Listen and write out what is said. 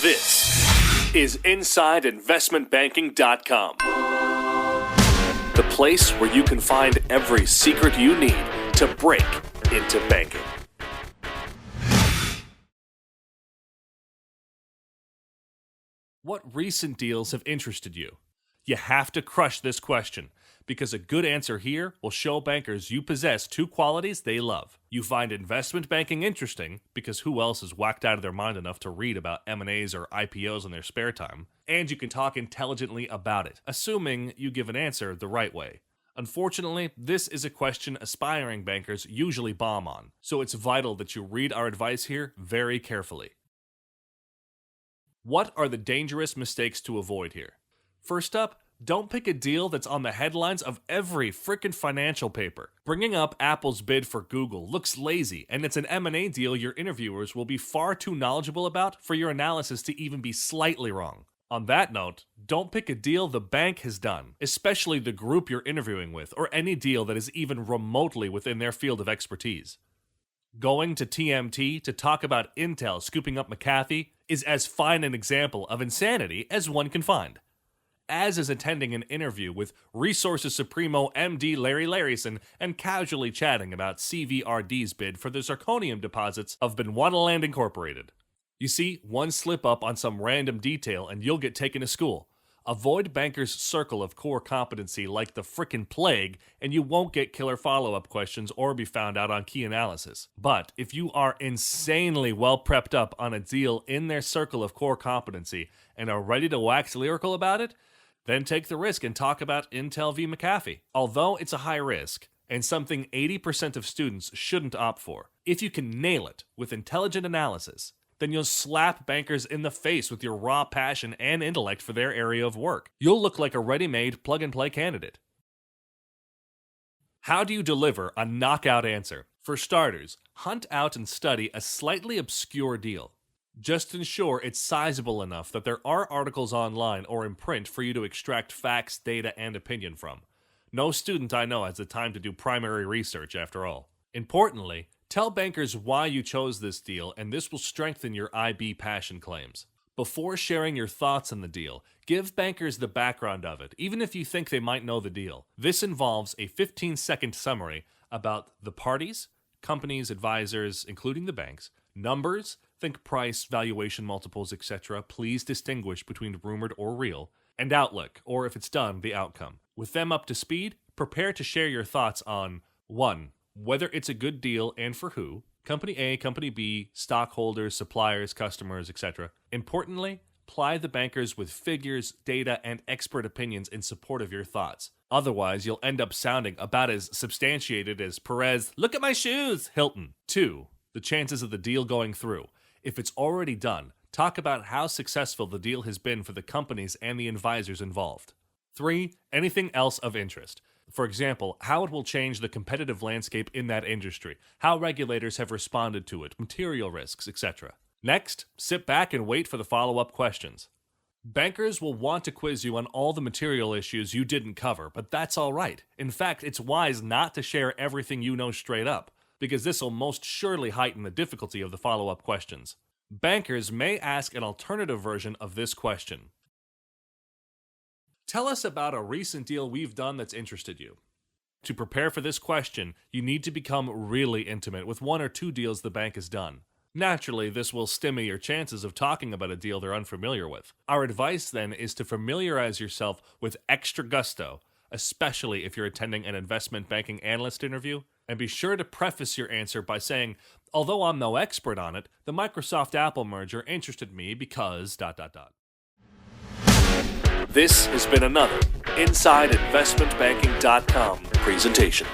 This is InsideInvestmentBanking.com, the place where you can find every secret you need to break into banking. What recent deals have interested you? You have to crush this question, because a good answer here will show bankers you possess two qualities they love. You find investment banking interesting, because who else is whacked out of their mind enough to read about M&As or IPOs in their spare time? And you can talk intelligently about it, assuming you give an answer the right way. Unfortunately, this is a question aspiring bankers usually bomb on, so it's vital that you read our advice here very carefully. What are the dangerous mistakes to avoid here? First up, don't pick a deal that's on the headlines of every frickin' financial paper. Bringing up Apple's bid for Google looks lazy, and it's an M&A deal your interviewers will be far too knowledgeable about for your analysis to even be slightly wrong. On that note, don't pick a deal the bank has done, especially the group you're interviewing with, or any deal that is even remotely within their field of expertise. Going to TMT to talk about Intel scooping up McAfee is as fine an example of insanity as one can find. As is attending an interview with Resources Supremo MD Larry Larryson and casually chatting about CVRD's bid for the zirconium deposits of Benuanaland Incorporated. You see, one slip up on some random detail and you'll get taken to school. Avoid bankers' circle of core competency like the frickin' plague, and you won't get killer follow-up questions or be found out on key analysis. But if you are insanely well prepped up on a deal in their circle of core competency and are ready to wax lyrical about it, then take the risk and talk about Intel v. McAfee. Although it's a high risk, and something 80% of students shouldn't opt for, if you can nail it with intelligent analysis, then you'll slap bankers in the face with your raw passion and intellect for their area of work. You'll look like a ready-made plug-and-play candidate. How do you deliver a knockout answer? For starters, hunt out and study a slightly obscure deal. Just ensure it's sizable enough that there are articles online or in print for you to extract facts, data, and opinion from. No student I know has the time to do primary research, after all. Importantly, tell bankers why you chose this deal, and this will strengthen your IB passion claims. Before sharing your thoughts on the deal, give bankers the background of it, even if you think they might know the deal. This involves a 15-second summary about the parties, companies, advisors, including the banks, numbers, think price, valuation multiples, etc. Please distinguish between rumored or real, and outlook, or if it's done, the outcome. With them up to speed, prepare to share your thoughts on 1. Whether it's a good deal and for who, Company A, Company B, stockholders, suppliers, customers, etc. Importantly, ply the bankers with figures, data, and expert opinions in support of your thoughts. Otherwise, you'll end up sounding about as substantiated as Perez, "Look at my shoes," Hilton. 2. The chances of the deal going through. If it's already done, talk about how successful the deal has been for the companies and the advisors involved. 3. Anything else of interest. For example, how it will change the competitive landscape in that industry, how regulators have responded to it, material risks, etc. Next, sit back and wait for the follow-up questions. Bankers will want to quiz you on all the material issues you didn't cover, but that's all right. In fact, it's wise not to share everything you know straight up, because this will most surely heighten the difficulty of the follow-up questions. Bankers may ask an alternative version of this question. Tell us about a recent deal we've done that's interested you. To prepare for this question, you need to become really intimate with one or two deals the bank has done. Naturally, this will stymie your chances of talking about a deal they're unfamiliar with. Our advice then is to familiarize yourself with extra gusto, especially if you're attending an investment banking analyst interview, and be sure to preface your answer by saying, "Although I'm no expert on it, the Microsoft-Apple merger interested me because... This has been another InsideInvestmentBanking.com presentation.